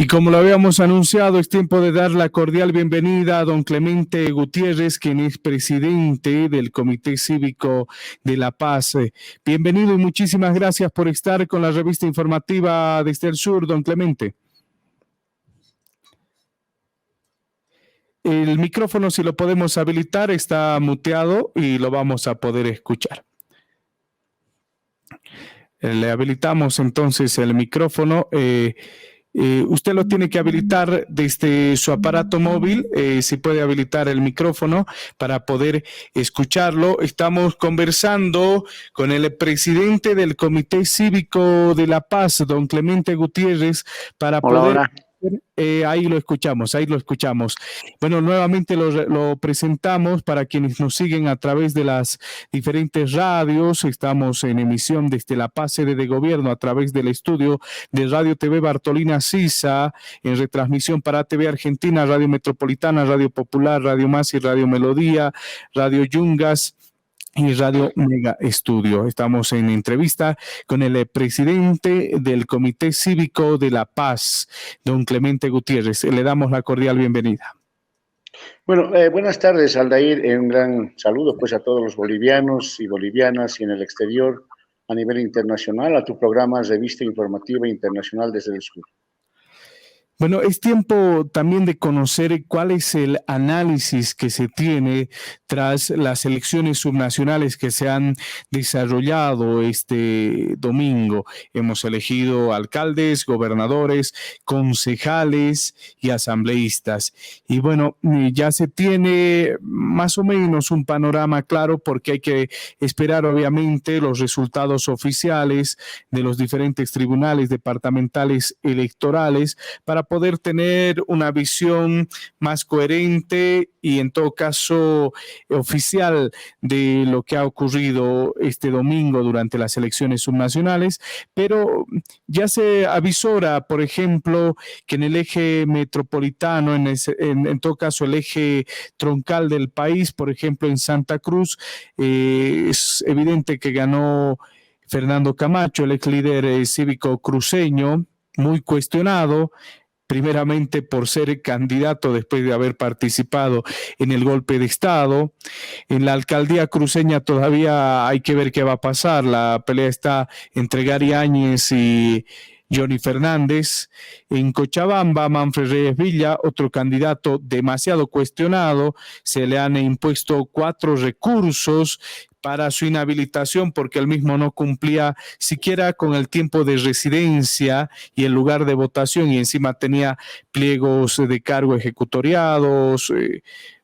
Y como lo habíamos anunciado, es tiempo de dar la cordial bienvenida a don Clemente Gutiérrez, quien es presidente del Comité Cívico de La Paz. Bienvenido y muchísimas gracias por estar con la revista informativa desde el sur, don Clemente. El micrófono, si lo podemos habilitar, está muteado y lo vamos a poder escuchar. Le habilitamos entonces el micrófono. Usted lo tiene que habilitar desde su aparato móvil, si puede habilitar el micrófono para poder escucharlo. Estamos conversando con el presidente del Comité Cívico de La Paz, don Clemente Gutiérrez, para poder... Hola. Ahí lo escuchamos, ahí lo escuchamos. Bueno, nuevamente lo presentamos para quienes nos siguen a través de las diferentes radios. Estamos en emisión desde La Paz, sede de gobierno, a través del estudio de Radio TV Bartolina Sisa, en retransmisión para TV Argentina, Radio Metropolitana, Radio Popular, Radio Más y Radio Melodía, Radio Yungas y Radio Mega Estudio. Estamos en entrevista con el presidente del Comité Cívico de La Paz, don Clemente Gutiérrez. Le damos la cordial bienvenida. Bueno, buenas tardes, Aldair. Un gran saludo pues a todos los bolivianos y bolivianas y en el exterior a nivel internacional, a tu programa Revista Informativa Internacional desde el Sur. Bueno, es tiempo también de conocer cuál es el análisis que se tiene tras las elecciones subnacionales que se han desarrollado este domingo. Hemos elegido alcaldes, gobernadores, concejales y asambleístas. Y bueno, ya se tiene más o menos un panorama claro porque hay que esperar obviamente los resultados oficiales de los diferentes tribunales departamentales electorales para poder tener una visión más coherente y en todo caso oficial de lo que ha ocurrido este domingo durante las elecciones subnacionales, pero ya se avisora, por ejemplo, que en el eje metropolitano, en todo caso el eje troncal del país, por ejemplo en Santa Cruz, es evidente que ganó Fernando Camacho, el ex líder cívico cruceño, muy cuestionado, primeramente por ser candidato después de haber participado en el golpe de Estado. En la alcaldía cruceña todavía hay que ver qué va a pasar. La pelea está entre Gary Áñez y Johnny Fernández. En Cochabamba, Manfred Reyes Villa, otro candidato demasiado cuestionado, se le han impuesto 4 recursos para su inhabilitación porque él mismo no cumplía siquiera con el tiempo de residencia y el lugar de votación y encima tenía pliegos de cargo ejecutoriados,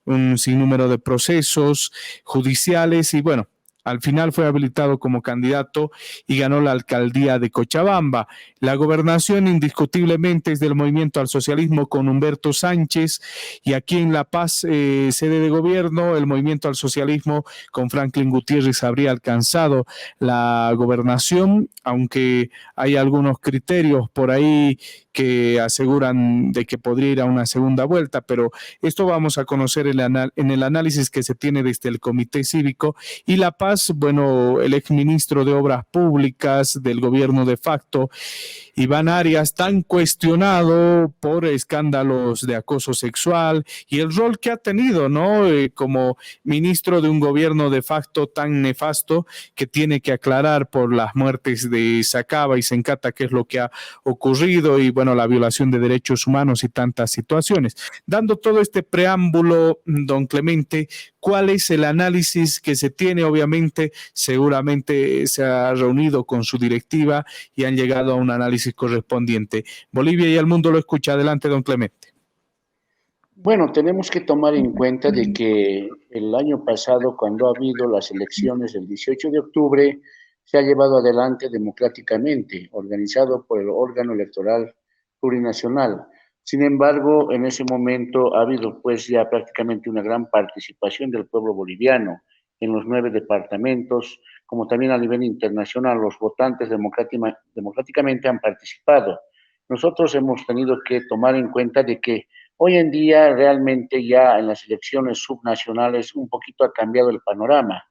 un sinnúmero de procesos judiciales y bueno, al final fue habilitado como candidato y ganó la alcaldía de Cochabamba. La gobernación indiscutiblemente es del Movimiento al Socialismo con Humberto Sánchez y aquí en La Paz, sede de gobierno, el Movimiento al Socialismo con Franklin Gutiérrez habría alcanzado la gobernación, aunque hay algunos criterios por ahí que aseguran de que podría ir a una segunda vuelta, pero esto vamos a conocer en el análisis que se tiene desde el Comité Cívico. Y La Paz, bueno, el exministro de Obras Públicas del gobierno de facto, Iván Arias, tan cuestionado por escándalos de acoso sexual y el rol que ha tenido, ¿no? Como ministro de un gobierno de facto tan nefasto que tiene que aclarar por las muertes de Sacaba y Sencata qué es lo que ha ocurrido y bueno, la violación de derechos humanos y tantas situaciones. Dando todo este preámbulo, don Clemente, ¿cuál es el análisis que se tiene? Obviamente, seguramente se ha reunido con su directiva y han llegado a un análisis correspondiente. Bolivia y el mundo lo escucha. Adelante, don Clemente. Bueno, tenemos que tomar en cuenta de que el año pasado, cuando ha habido las elecciones del 18 de octubre, se ha llevado adelante democráticamente, organizado por el órgano electoral plurinacional. Sin embargo, en ese momento ha habido pues ya prácticamente una gran participación del pueblo boliviano en los 9 departamentos, como también a nivel internacional, los votantes democráticamente han participado. Nosotros hemos tenido que tomar en cuenta de que hoy en día realmente ya en las elecciones subnacionales un poquito ha cambiado el panorama.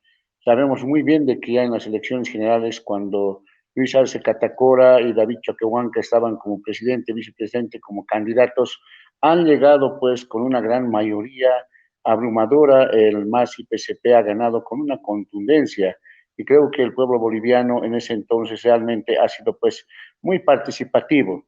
Sabemos muy bien de que ya en las elecciones generales, cuando Luis Arce Catacora y David Choquehuanca, que estaban como presidente, vicepresidente, como candidatos, han llegado pues con una gran mayoría abrumadora. El MAS y PCP ha ganado con una contundencia y creo que el pueblo boliviano en ese entonces realmente ha sido pues muy participativo.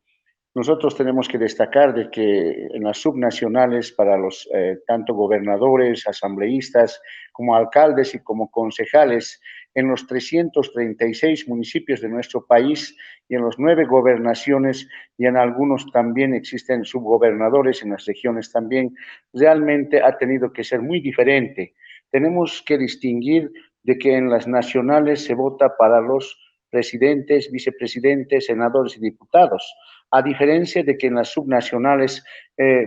Nosotros tenemos que destacar de que en las subnacionales para los tanto gobernadores, asambleístas, como alcaldes y como concejales, en los 336 municipios de nuestro país y en los 9 gobernaciones y en algunos también existen subgobernadores en las regiones también, realmente ha tenido que ser muy diferente. Tenemos que distinguir de que en las nacionales se vota para los presidentes, vicepresidentes, senadores y diputados, a diferencia de que en las subnacionales,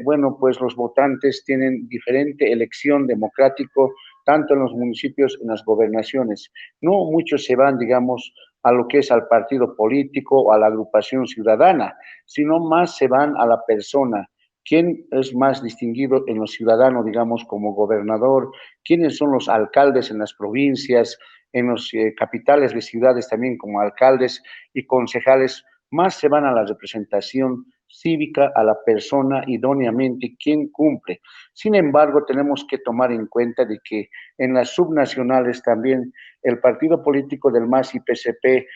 bueno, pues los votantes tienen diferente elección democrático, tanto en los municipios, en las gobernaciones. No muchos se van, digamos, a lo que es al partido político o a la agrupación ciudadana, sino más se van a la persona. ¿Quién es más distinguido en los ciudadanos, digamos, como gobernador? ¿Quiénes son los alcaldes en las provincias, en los capitales de ciudades también como alcaldes y concejales? Más se van a la representación cívica, a la persona idóneamente quien cumple. Sin embargo, tenemos que tomar en cuenta de que en las subnacionales también el partido político del MAS y PCP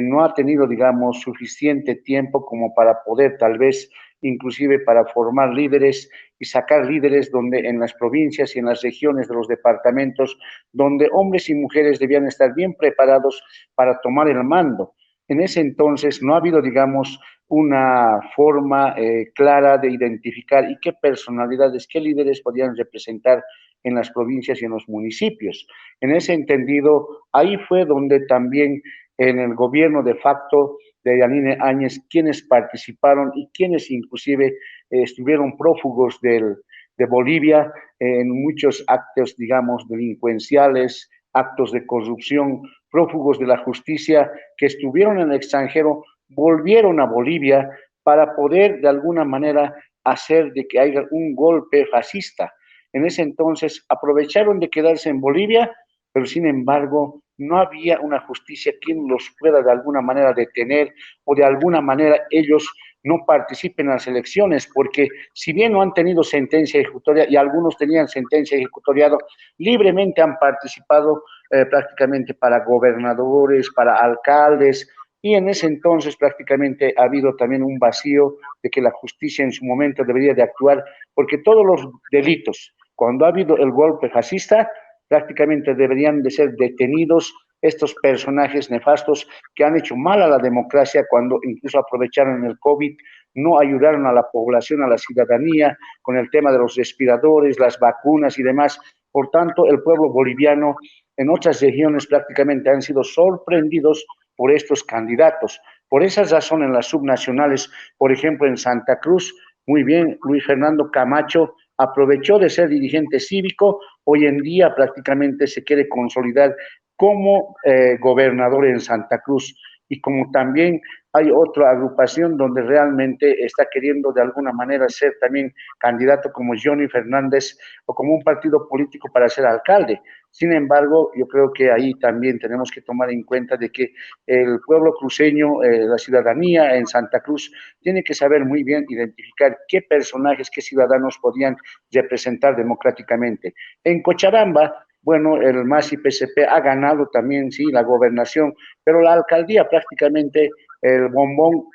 no ha tenido, digamos, suficiente tiempo como para poder tal vez inclusive para formar líderes y sacar líderes donde en las provincias y en las regiones de los departamentos donde hombres y mujeres debían estar bien preparados para tomar el mando. En ese entonces no ha habido, digamos, una forma clara de identificar y qué personalidades, qué líderes podían representar en las provincias y en los municipios. En ese entendido, ahí fue donde también en el gobierno de facto de Yanine Áñez, quienes participaron y quienes inclusive estuvieron prófugos de Bolivia en muchos actos, digamos, delincuenciales, actos de corrupción, prófugos de la justicia que estuvieron en el extranjero, volvieron a Bolivia para poder de alguna manera hacer de que haya un golpe fascista. En ese entonces aprovecharon de quedarse en Bolivia, pero sin embargo no había una justicia quien los pueda de alguna manera detener o de alguna manera ellos no participen en las elecciones, porque si bien no han tenido sentencia ejecutoria y algunos tenían sentencia ejecutoriada, libremente han participado prácticamente para gobernadores, para alcaldes, y en ese entonces prácticamente ha habido también un vacío de que la justicia en su momento debería de actuar, porque todos los delitos, cuando ha habido el golpe fascista, prácticamente deberían de ser detenidos estos personajes nefastos que han hecho mal a la democracia cuando incluso aprovecharon el COVID, no ayudaron a la población, a la ciudadanía con el tema de los respiradores, las vacunas y demás. Por tanto, el pueblo boliviano en otras regiones prácticamente han sido sorprendidos por estos candidatos. Por esa razón, en las subnacionales, por ejemplo, en Santa Cruz, muy bien, Luis Fernando Camacho aprovechó de ser dirigente cívico, hoy en día prácticamente se quiere consolidar como gobernador en Santa Cruz y como también hay otra agrupación donde realmente está queriendo de alguna manera ser también candidato como Johnny Fernández o como un partido político para ser alcalde. Sin embargo, yo creo que ahí también tenemos que tomar en cuenta de que el pueblo cruceño, la ciudadanía en Santa Cruz, tiene que saber muy bien identificar qué personajes, qué ciudadanos podían representar democráticamente. En Cochabamba, bueno, el MAS y PCP ha ganado también, sí, la gobernación, pero la alcaldía prácticamente, el bombón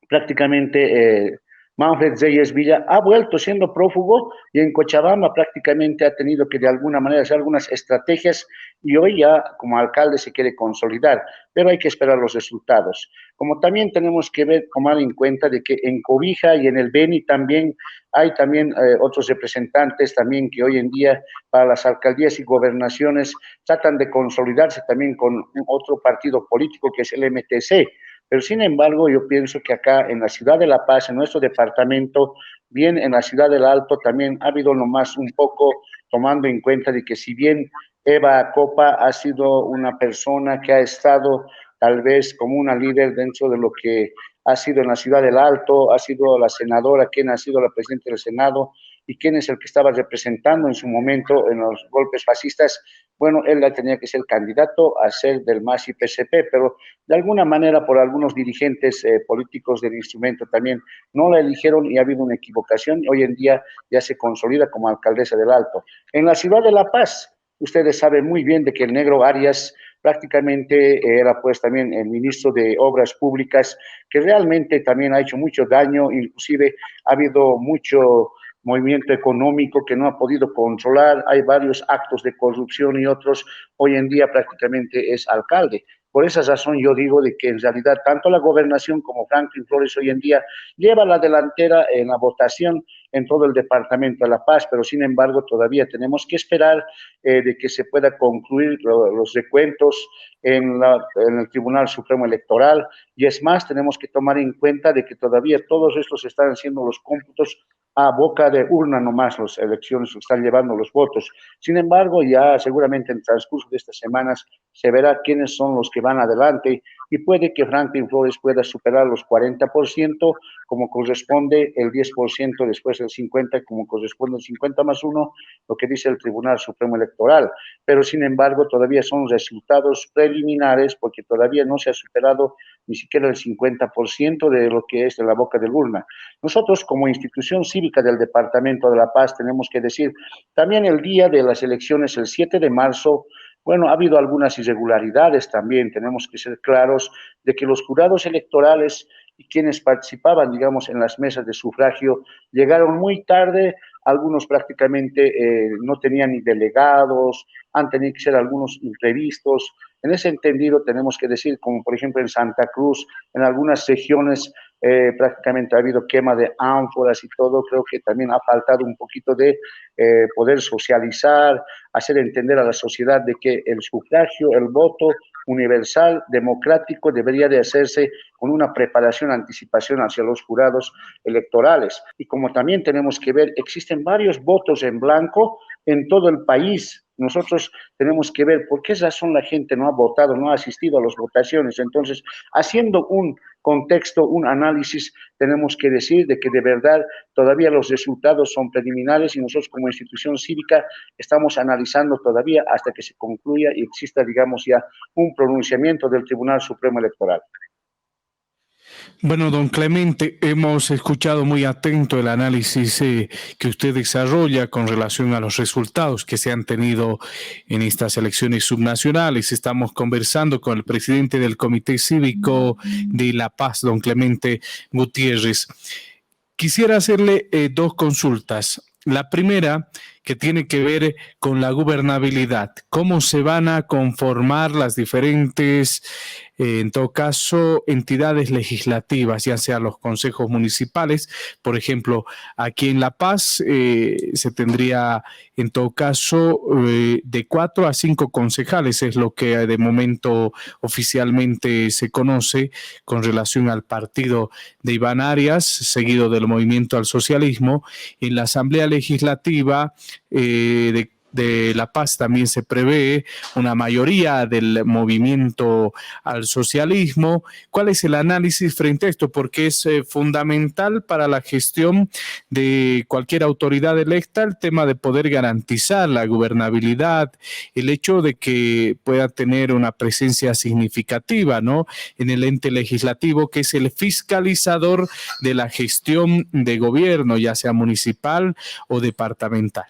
prácticamente Manfred Reyes Villa ha vuelto siendo prófugo y en Cochabamba prácticamente ha tenido que de alguna manera hacer algunas estrategias y hoy ya como alcalde se quiere consolidar, pero hay que esperar los resultados. Como también tenemos que ver, tomar en cuenta de que en Cobija y en el Beni también hay también otros representantes también que hoy en día para las alcaldías y gobernaciones tratan de consolidarse también con otro partido político que es el MTC. Pero sin embargo, yo pienso que acá en la ciudad de La Paz, en nuestro departamento, bien en la ciudad del Alto, también ha habido nomás un poco tomando en cuenta de que si bien Eva Copa ha sido una persona que ha estado tal vez como una líder dentro de lo que ha sido en la ciudad del Alto, ha sido la senadora, quien ha sido la presidenta del Senado, y quién es el que estaba representando en su momento en los golpes fascistas, bueno, él ya tenía que ser candidato a ser del MAS y PSP, pero de alguna manera por algunos dirigentes políticos del instrumento también no la eligieron y ha habido una equivocación. Hoy en día ya se consolida como alcaldesa del Alto. En la ciudad de La Paz, ustedes saben muy bien de que el negro Arias prácticamente era pues también el ministro de Obras Públicas, que realmente también ha hecho mucho daño, inclusive ha habido mucho movimiento económico que no ha podido controlar, hay varios actos de corrupción y otros, hoy en día prácticamente es alcalde. Por esa razón yo digo de que en realidad tanto la gobernación como Franklin Flores hoy en día lleva la delantera en la votación en todo el departamento de La Paz, pero sin embargo todavía tenemos que esperar de que se pueda concluir los recuentos en el Tribunal Supremo Electoral, y es más, tenemos que tomar en cuenta de que todavía todos estos están haciendo los cómputos a boca de urna nomás, las elecciones están llevando los votos. Sin embargo, ya seguramente en el transcurso de estas semanas se verá quiénes son los que van adelante y puede que Franklin Flores pueda superar los 40%, como corresponde el 10%, después el 50%, como corresponde el 50 más 1, lo que dice el Tribunal Supremo Electoral. Pero sin embargo, todavía son resultados preliminares porque todavía no se ha superado ni siquiera el 50% de lo que es de la boca de urna. Nosotros, como institución cívica del Departamento de La Paz, tenemos que decir, también el día de las elecciones, el 7 de marzo, bueno, ha habido algunas irregularidades también, tenemos que ser claros de que los jurados electorales y quienes participaban, digamos, en las mesas de sufragio, llegaron muy tarde, algunos prácticamente no tenían ni delegados, han tenido que ser algunos imprevistos. En ese entendido tenemos que decir, como por ejemplo en Santa Cruz, en algunas regiones prácticamente ha habido quema de ánforas y todo, creo que también ha faltado un poquito de poder socializar, hacer entender a la sociedad de que el sufragio, el voto universal, democrático, debería de hacerse con una preparación, anticipación hacia los jurados electorales. Y como también tenemos que ver, existen varios votos en blanco en todo el país. Nosotros tenemos que ver por qué razón la gente no ha votado, no ha asistido a las votaciones. Entonces, haciendo un contexto, un análisis, tenemos que decir de que de verdad todavía los resultados son preliminares y nosotros como institución cívica estamos analizando todavía hasta que se concluya y exista, digamos, ya un pronunciamiento del Tribunal Supremo Electoral. Bueno, don Clemente, hemos escuchado muy atento el análisis que usted desarrolla con relación a los resultados que se han tenido en estas elecciones subnacionales. Estamos conversando con el presidente del Comité Cívico de La Paz, don Clemente Gutiérrez. Quisiera hacerle dos consultas. La primera, que tiene que ver con la gobernabilidad. ¿Cómo se van a conformar las diferentes, en todo caso, entidades legislativas, ya sea los consejos municipales? Por ejemplo, aquí en La Paz se tendría, en todo caso, de 4 a 5 concejales, es lo que de momento oficialmente se conoce con relación al partido de Iván Arias, seguido del Movimiento al Socialismo. En la Asamblea Legislativa de La Paz también se prevé una mayoría del movimiento al socialismo. ¿Cuál es el análisis frente a esto? Porque es fundamental para la gestión de cualquier autoridad electa el tema de poder garantizar la gobernabilidad, el hecho de que pueda tener una presencia significativa, ¿no?, en el ente legislativo, que es el fiscalizador de la gestión de gobierno, ya sea municipal o departamental.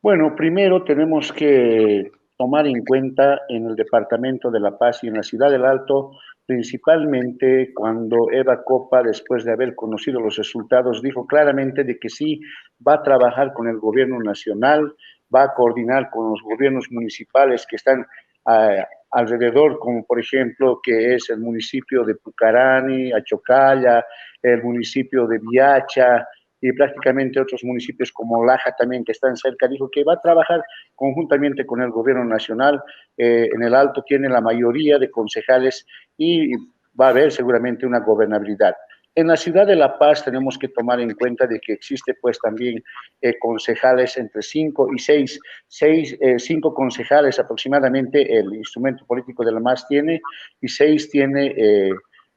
Bueno, primero tenemos que tomar en cuenta en el Departamento de La Paz y en la Ciudad del Alto, principalmente cuando Eva Copa, después de haber conocido los resultados, dijo claramente de que sí va a trabajar con el gobierno nacional, va a coordinar con los gobiernos municipales que están alrededor, como por ejemplo que es el municipio de Pucarani, Achocalla, el municipio de Viacha, y prácticamente otros municipios como Laja también que están cerca, dijo que va a trabajar conjuntamente con el gobierno nacional. En el Alto tiene la mayoría de concejales y va a haber seguramente una gobernabilidad. En la ciudad de La Paz tenemos que tomar en cuenta de que existe pues también concejales entre 5 y 6, 5 concejales aproximadamente el instrumento político de La Paz tiene, y 6 tiene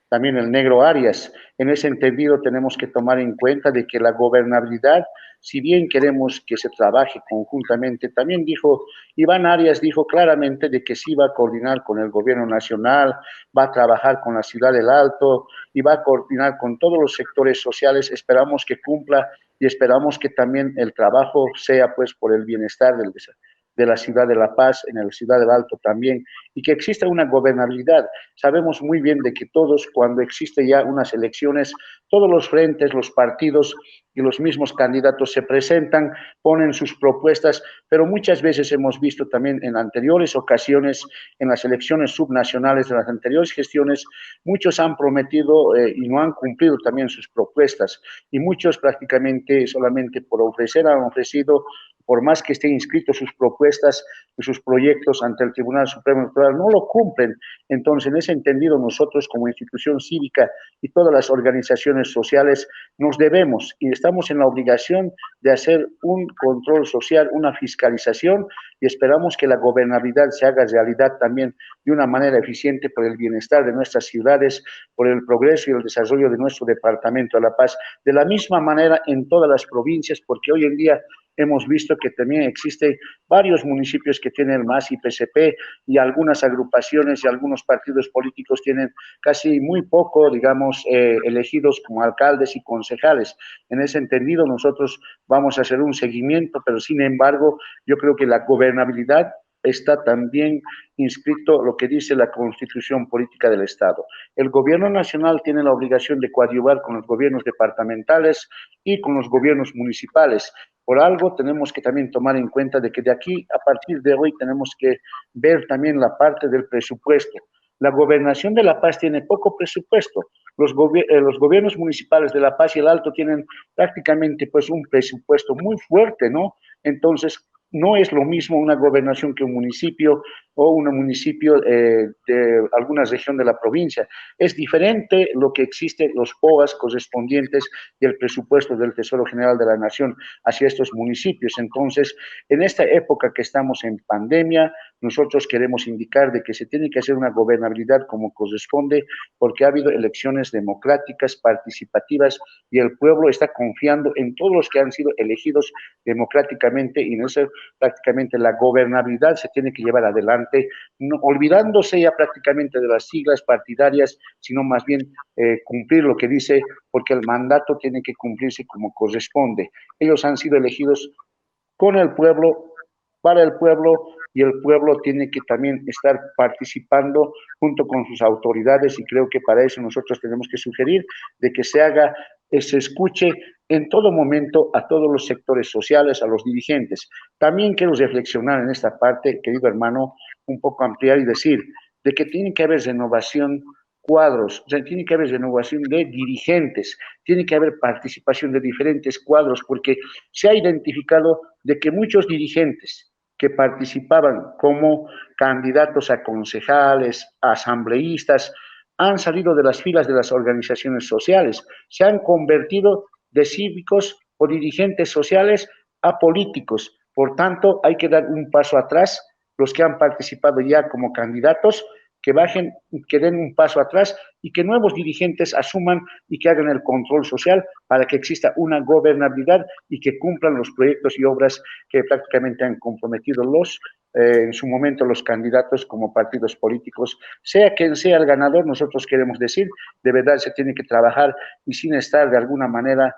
también el negro Arias. En ese entendido tenemos que tomar en cuenta de que la gobernabilidad, si bien queremos que se trabaje conjuntamente, también dijo, Iván Arias dijo claramente de que sí va a coordinar con el gobierno nacional, va a trabajar con la ciudad del Alto y va a coordinar con todos los sectores sociales. Esperamos que cumpla y esperamos que también el trabajo sea pues por el bienestar de la ciudad de La Paz, en la ciudad del Alto también, y que exista una gobernabilidad. Sabemos muy bien de que todos, cuando existe ya unas elecciones, todos los frentes, los partidos y los mismos candidatos se presentan, ponen sus propuestas, pero muchas veces hemos visto también en anteriores ocasiones, en las elecciones subnacionales de las anteriores gestiones, muchos han prometido y no han cumplido también sus propuestas, y muchos prácticamente solamente por ofrecer han ofrecido, por más que estén inscritos sus propuestas y sus proyectos ante el Tribunal Supremo Electoral, no lo cumplen. Entonces, en ese entendido, nosotros como institución cívica y todas las organizaciones sociales nos debemos y estamos en la obligación de hacer un control social, una fiscalización, y esperamos que la gobernabilidad se haga realidad también de una manera eficiente por el bienestar de nuestras ciudades, por el progreso y el desarrollo de nuestro departamento de La Paz, de la misma manera en todas las provincias, porque hoy en día hemos visto que también existen varios municipios que tienen el MAS y PCP, y algunas agrupaciones y algunos partidos políticos tienen casi muy poco, digamos, elegidos como alcaldes y concejales. En ese entendido, nosotros vamos a hacer un seguimiento, pero sin embargo, yo creo que la gobernabilidad está también inscrito lo que dice la Constitución Política del Estado. El gobierno nacional tiene la obligación de coadyuvar con los gobiernos departamentales y con los gobiernos municipales. Por algo tenemos que también tomar en cuenta de que de aquí, a partir de hoy, tenemos que ver también la parte del presupuesto. La gobernación de La Paz tiene poco presupuesto. Los gobiernos municipales de La Paz y el Alto tienen prácticamente pues un presupuesto muy fuerte, ¿no? Entonces, no es lo mismo una gobernación que un municipio o un municipio de alguna región de la provincia. Es diferente lo que existe, los POAS correspondientes y el presupuesto del Tesoro General de la Nación hacia estos municipios. Entonces, en esta época que estamos en pandemia, nosotros queremos indicar de que se tiene que hacer una gobernabilidad como corresponde, porque ha habido elecciones democráticas, participativas, y el pueblo está confiando en todos los que han sido elegidos democráticamente, y en eso prácticamente la gobernabilidad se tiene que llevar adelante, no, olvidándose ya prácticamente de las siglas partidarias, sino más bien cumplir lo que dice, porque el mandato tiene que cumplirse como corresponde. Ellos han sido elegidos con el pueblo, para el pueblo, y el pueblo tiene que también estar participando junto con sus autoridades, y creo que para eso nosotros tenemos que sugerir de que se haga, se escuche en todo momento a todos los sectores sociales, a los dirigentes. También quiero reflexionar en esta parte, querido hermano, un poco ampliar y decir de que tiene que haber renovación cuadros, o sea, tiene que haber renovación de dirigentes, tiene que haber participación de diferentes cuadros, porque se ha identificado de que muchos dirigentes que participaban como candidatos a concejales, a asambleístas, han salido de las filas de las organizaciones sociales, se han convertido de cívicos o dirigentes sociales a políticos. Por tanto, hay que dar un paso atrás. Los que han participado ya como candidatos, que bajen, que den un paso atrás y que nuevos dirigentes asuman y que hagan el control social para que exista una gobernabilidad y que cumplan los proyectos y obras que prácticamente han comprometido en su momento los candidatos como partidos políticos. Sea quien sea el ganador, nosotros queremos decir, de verdad se tiene que trabajar y sin estar de alguna manera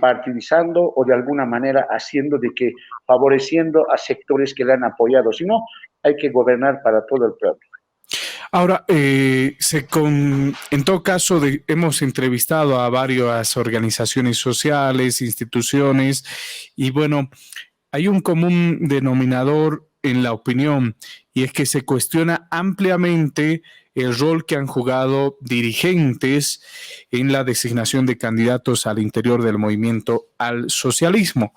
partidizando o de alguna manera haciendo de que favoreciendo a sectores que le han apoyado, sino hay que gobernar para todo el pueblo. Ahora, en todo caso, hemos entrevistado a varias organizaciones sociales, instituciones, y bueno, hay un común denominador en la opinión, y es que se cuestiona ampliamente el rol que han jugado dirigentes en la designación de candidatos al interior del movimiento al socialismo.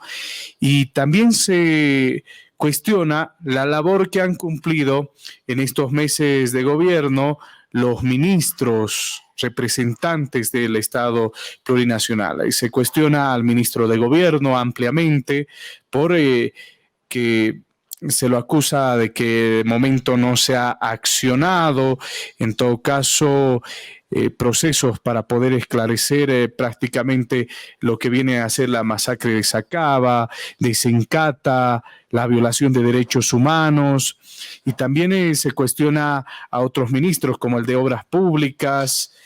Y también se cuestiona la labor que han cumplido en estos meses de gobierno los ministros representantes del Estado plurinacional. Y se cuestiona al ministro de Gobierno ampliamente por que se lo acusa de que de momento no se ha accionado, en todo caso, procesos para poder esclarecer prácticamente lo que viene a ser la masacre de Sacaba, de Sencata, la violación de derechos humanos, y también se cuestiona a otros ministros como el de Obras Públicas,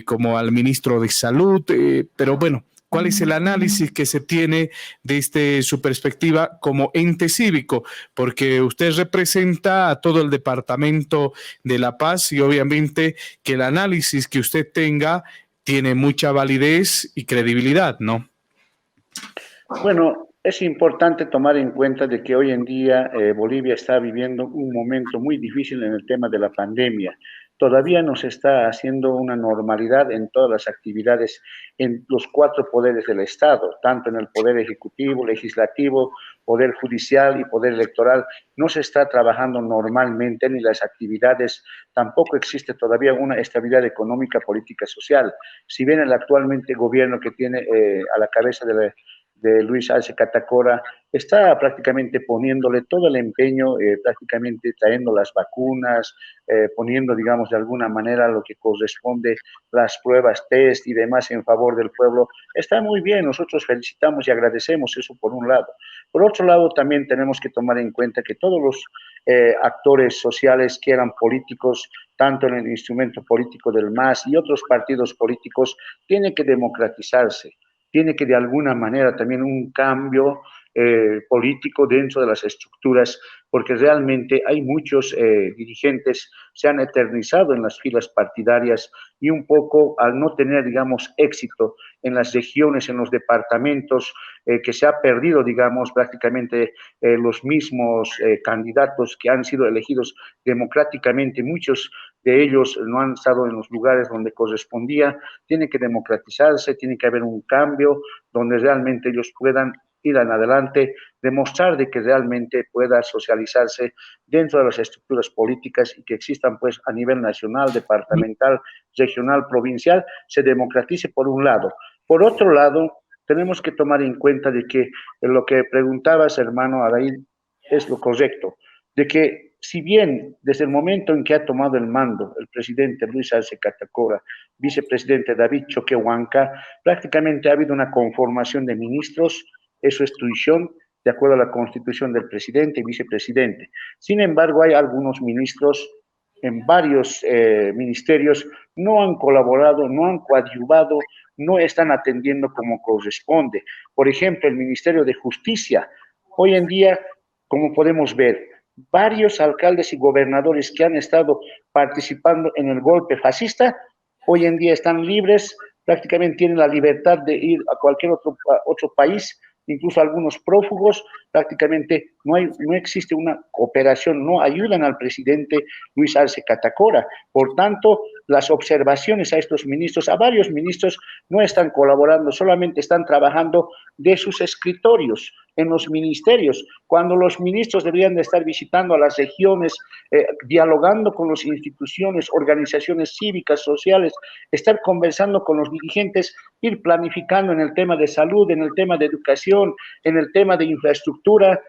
como al ministro de Salud, pero bueno, ¿cuál es el análisis que se tiene desde su perspectiva como ente cívico? Porque usted representa a todo el Departamento de La Paz y obviamente que el análisis que usted tenga tiene mucha validez y credibilidad, ¿no? Bueno, es importante tomar en cuenta de que hoy en día Bolivia está viviendo un momento muy difícil en el tema de la pandemia. Todavía no se está haciendo una normalidad en todas las actividades en los cuatro poderes del Estado, tanto en el poder ejecutivo, legislativo, poder judicial y poder electoral. No se está trabajando normalmente ni las actividades, tampoco existe todavía una estabilidad económica, política, social. Si bien el actualmente gobierno que tiene a la cabeza de Luis Arce Catacora, está prácticamente poniéndole todo el empeño, prácticamente trayendo las vacunas, poniendo, digamos, de alguna manera lo que corresponde, las pruebas, test y demás en favor del pueblo. Está muy bien, nosotros felicitamos y agradecemos eso por un lado. Por otro lado, también tenemos que tomar en cuenta que todos los actores sociales que eran políticos, tanto en el instrumento político del MAS y otros partidos políticos, tienen que democratizarse, tiene que de alguna manera también un cambio político dentro de las estructuras, porque realmente hay muchos dirigentes se han eternizado en las filas partidarias y un poco al no tener, digamos, éxito en las regiones, en los departamentos, que se ha perdido, digamos, prácticamente los mismos candidatos que han sido elegidos democráticamente, muchos de ellos no han estado en los lugares donde correspondía. Tiene que democratizarse, tiene que haber un cambio donde realmente ellos puedan ir en adelante, demostrar de que realmente pueda socializarse dentro de las estructuras políticas y que existan pues a nivel nacional, departamental, regional, provincial, se democratice por un lado. Por otro lado, tenemos que tomar en cuenta de que lo que preguntabas, hermano Adair, es lo correcto, de que si bien desde el momento en que ha tomado el mando el presidente Luis Arce Catacora, vicepresidente David Choquehuanca, prácticamente ha habido una conformación de ministros, eso es tuición, de acuerdo a la constitución del presidente y vicepresidente. Sin embargo, hay algunos ministros en varios ministerios, no han colaborado, no han coadyuvado, no están atendiendo como corresponde. Por ejemplo, el Ministerio de Justicia. Hoy en día, como podemos ver, varios alcaldes y gobernadores que han estado participando en el golpe fascista, hoy en día están libres, prácticamente tienen la libertad de ir a cualquier otro país, incluso algunos prófugos, prácticamente no existe una cooperación, no ayudan al presidente Luis Arce Catacora. Por tanto, las observaciones a estos ministros, a varios ministros, no están colaborando, solamente están trabajando de sus escritorios en los ministerios, cuando los ministros deberían de estar visitando a las regiones, dialogando con las instituciones, organizaciones cívicas, sociales, estar conversando con los dirigentes, ir planificando en el tema de salud, en el tema de educación, en el tema de infraestructura.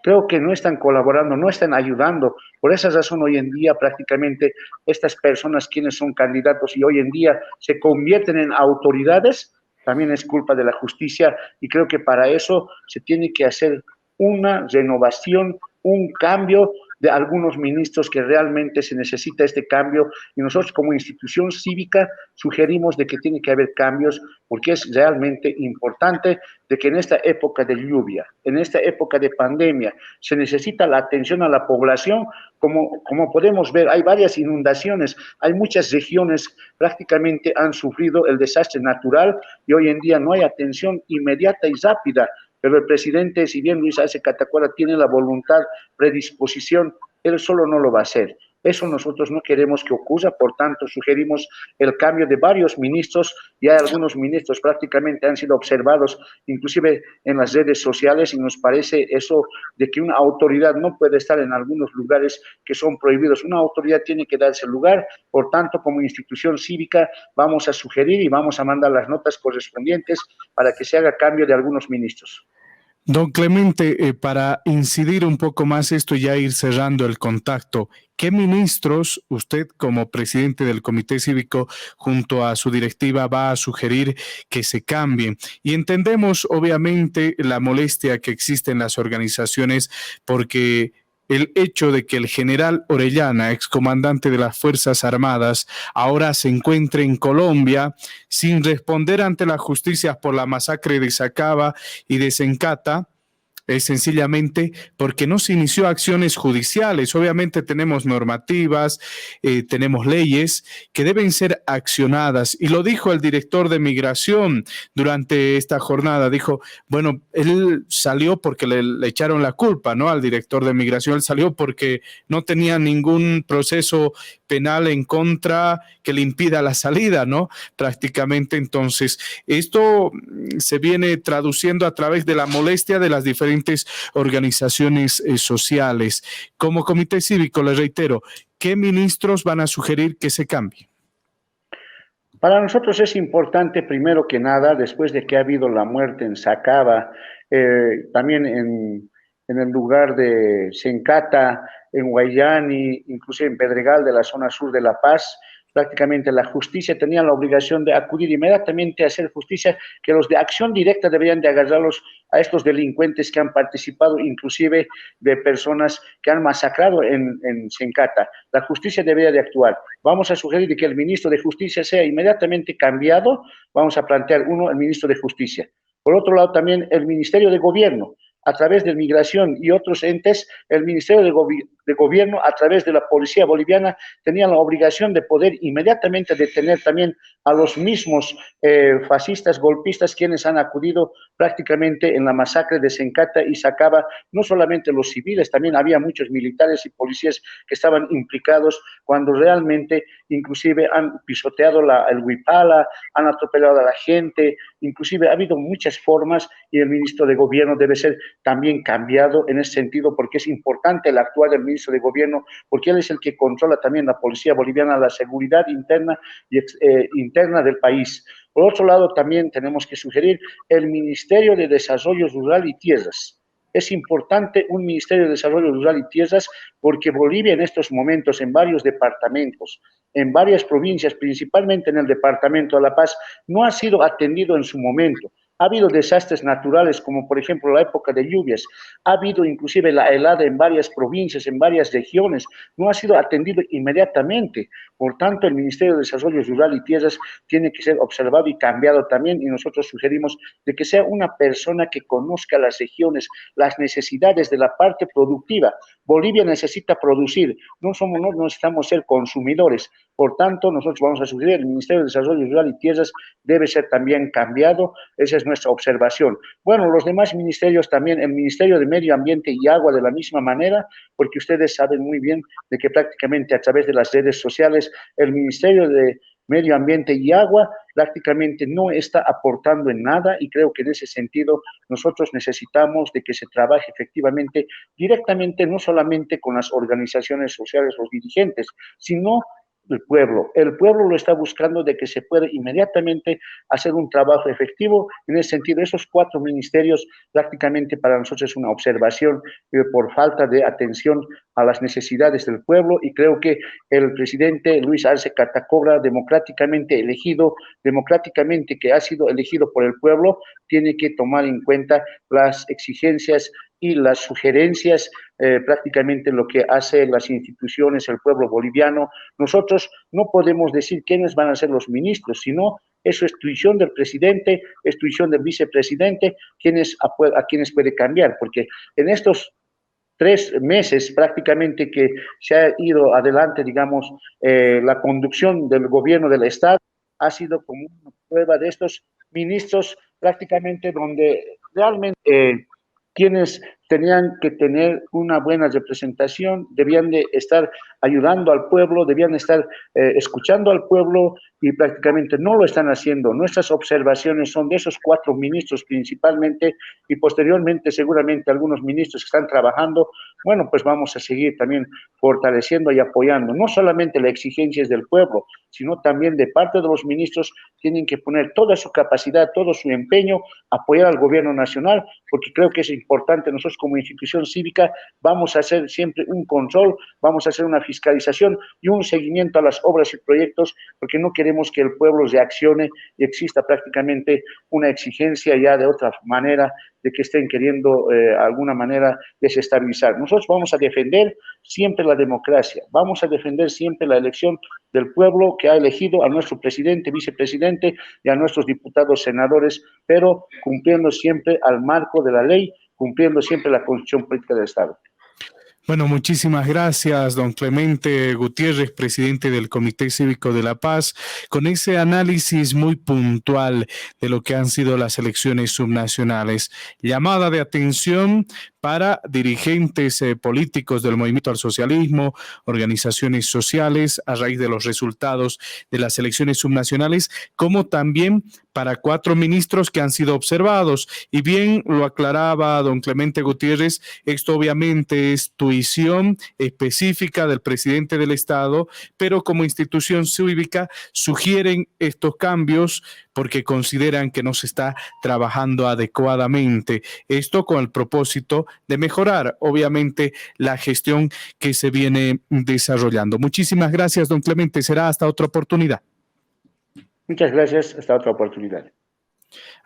Creo que no están colaborando, no están ayudando. Por esa razón, hoy en día prácticamente estas personas quienes son candidatos y hoy en día se convierten en autoridades, también es culpa de la justicia y creo que para eso se tiene que hacer una renovación, un cambio de algunos ministros que realmente se necesita este cambio y nosotros como institución cívica sugerimos de que tiene que haber cambios porque es realmente importante de que en esta época de lluvia, en esta época de pandemia, se necesita la atención a la población, como podemos ver, hay varias inundaciones, hay muchas regiones prácticamente han sufrido el desastre natural y hoy en día no hay atención inmediata y rápida, pero el presidente, si bien Luis Arce Catacora tiene la voluntad, predisposición, él solo no lo va a hacer. Eso nosotros no queremos que ocurra, por tanto sugerimos el cambio de varios ministros, y hay algunos ministros prácticamente han sido observados inclusive en las redes sociales y nos parece eso de que una autoridad no puede estar en algunos lugares que son prohibidos, una autoridad tiene que darse lugar, por tanto como institución cívica vamos a sugerir y vamos a mandar las notas correspondientes para que se haga cambio de algunos ministros. Don Clemente, para incidir un poco más esto, ya ir cerrando el contacto, ¿qué ministros usted como presidente del Comité Cívico junto a su directiva va a sugerir que se cambien? Y entendemos obviamente la molestia que existe en las organizaciones porque el hecho de que el general Orellana, excomandante de las Fuerzas Armadas, ahora se encuentre en Colombia sin responder ante la justicia por la masacre de Sacaba y de Sencata, es sencillamente porque no se inició acciones judiciales. Obviamente tenemos normativas, tenemos leyes que deben ser accionadas. Y lo dijo el director de Migración durante esta jornada. Dijo, bueno, él salió porque le echaron la culpa, ¿no? Al director de Migración. Él salió porque no tenía ningún proceso penal en contra que le impida la salida, ¿no? Prácticamente. Entonces, esto se viene traduciendo a través de la molestia de las diferentes organizaciones sociales. Como Comité Cívico, les reitero, ¿qué ministros van a sugerir que se cambie? Para nosotros es importante, primero que nada, después de que ha habido la muerte en Sacaba, también en el lugar de Sencata, en Guayani, inclusive en Pedregal de la zona sur de La Paz, prácticamente la justicia tenía la obligación de acudir inmediatamente a hacer justicia, que los de acción directa deberían de agarrarlos a estos delincuentes que han participado, inclusive de personas que han masacrado en Sencata. La justicia debería de actuar. Vamos a sugerir que el ministro de Justicia sea inmediatamente cambiado. Vamos a plantear uno, el ministro de Justicia. Por otro lado, también el Ministerio de Gobierno, a través de Migración y otros entes, el Ministerio de Gobierno, a través de la Policía Boliviana, tenía la obligación de poder inmediatamente detener también a los mismos fascistas, golpistas, quienes han acudido prácticamente en la masacre de Sencata y Sacaba, no solamente los civiles, también había muchos militares y policías que estaban implicados cuando realmente inclusive han pisoteado el Huipala, han atropellado a la gente, inclusive ha habido muchas formas y el ministro de Gobierno debe ser también cambiado en ese sentido porque es importante el actuar del ministro de Gobierno porque él es el que controla también la policía boliviana, la seguridad interna y interna del país. Por otro lado, también tenemos que sugerir el Ministerio de Desarrollo Rural y Tierras. Es importante un Ministerio de Desarrollo Rural y Tierras porque Bolivia en estos momentos, en varios departamentos, en varias provincias, principalmente en el departamento de La Paz, no ha sido atendido en su momento. Ha habido desastres naturales, como por ejemplo la época de lluvias. Ha habido inclusive la helada en varias provincias, en varias regiones. No ha sido atendido inmediatamente. Por tanto, el Ministerio de Desarrollo Rural y Tierras tiene que ser observado y cambiado también. Y nosotros sugerimos de que sea una persona que conozca las regiones, las necesidades de la parte productiva. Bolivia necesita producir. No necesitamos ser consumidores. Por tanto, nosotros vamos a sugerir el Ministerio de Desarrollo Rural y Tierras debe ser también cambiado. Esa es nuestra observación. Bueno, los demás ministerios también, el Ministerio de Medio Ambiente y Agua de la misma manera, porque ustedes saben muy bien de que prácticamente a través de las redes sociales, el Ministerio de Medio Ambiente y Agua prácticamente no está aportando en nada y creo que en ese sentido nosotros necesitamos de que se trabaje efectivamente directamente, no solamente con las organizaciones sociales, los dirigentes, sino el pueblo. El pueblo lo está buscando de que se pueda inmediatamente hacer un trabajo efectivo. En ese sentido, esos 4 ministerios prácticamente para nosotros es una observación por falta de atención a las necesidades del pueblo y creo que el presidente Luis Arce Catacora, democráticamente elegido, democráticamente que ha sido elegido por el pueblo, tiene que tomar en cuenta las exigencias y las sugerencias, prácticamente lo que hacen las instituciones, el pueblo boliviano. Nosotros no podemos decir quiénes van a ser los ministros, sino eso es tuición del presidente, es tuición del vicepresidente, a quienes puede cambiar, porque en estos 3 meses prácticamente que se ha ido adelante, digamos, la conducción del gobierno del Estado, ha sido como una prueba de estos ministros prácticamente donde realmente quienes tenían que tener una buena representación, debían de estar ayudando al pueblo, debían estar escuchando al pueblo y prácticamente no lo están haciendo. Nuestras observaciones son de esos 4 ministros principalmente y posteriormente seguramente algunos ministros que están trabajando. Bueno, pues vamos a seguir también fortaleciendo y apoyando. No solamente la exigencia es del pueblo, sino también de parte de los ministros tienen que poner toda su capacidad, todo su empeño, apoyar al gobierno nacional, porque creo que es importante. Nosotros como institución cívica vamos a hacer siempre un control, vamos a hacer una fiscalización y un seguimiento a las obras y proyectos, porque no queremos que el pueblo reaccione y exista prácticamente una exigencia ya de otra manera de que estén queriendo alguna manera desestabilizar. Nosotros vamos a defender siempre la democracia, vamos a defender siempre la elección del pueblo que ha elegido a nuestro presidente, vicepresidente y a nuestros diputados, senadores, pero cumpliendo siempre al marco de la ley, cumpliendo siempre la Constitución Política del Estado. Bueno, muchísimas gracias, don Clemente Gutiérrez, presidente del Comité Cívico de la Paz, con ese análisis muy puntual de lo que han sido las elecciones subnacionales. Llamada de atención para dirigentes políticos del movimiento al socialismo, organizaciones sociales, a raíz de los resultados de las elecciones subnacionales, como también para 4 ministros que han sido observados. Y bien lo aclaraba don Clemente Gutiérrez, esto obviamente es tuición específica del presidente del Estado, pero como institución cívica sugieren estos cambios porque consideran que no se está trabajando adecuadamente. Esto con el propósito de mejorar, obviamente, la gestión que se viene desarrollando. Muchísimas gracias, don Clemente. Será hasta otra oportunidad. Muchas gracias. Hasta otra oportunidad.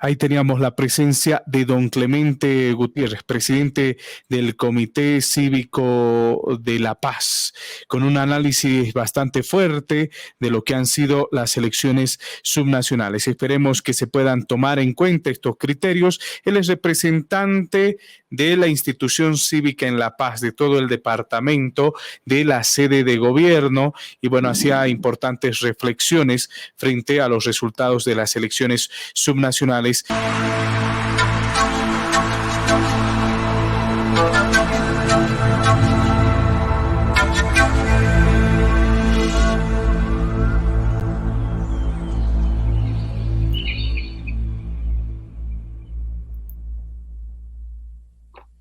Ahí teníamos la presencia de don Clemente Gutiérrez, presidente del Comité Cívico de la Paz, con un análisis bastante fuerte de lo que han sido las elecciones subnacionales. Esperemos que se puedan tomar en cuenta estos criterios. Él es representante de la institución cívica en La Paz, de todo el departamento, de la sede de gobierno, y bueno, hacía importantes reflexiones frente a los resultados de las elecciones subnacionales.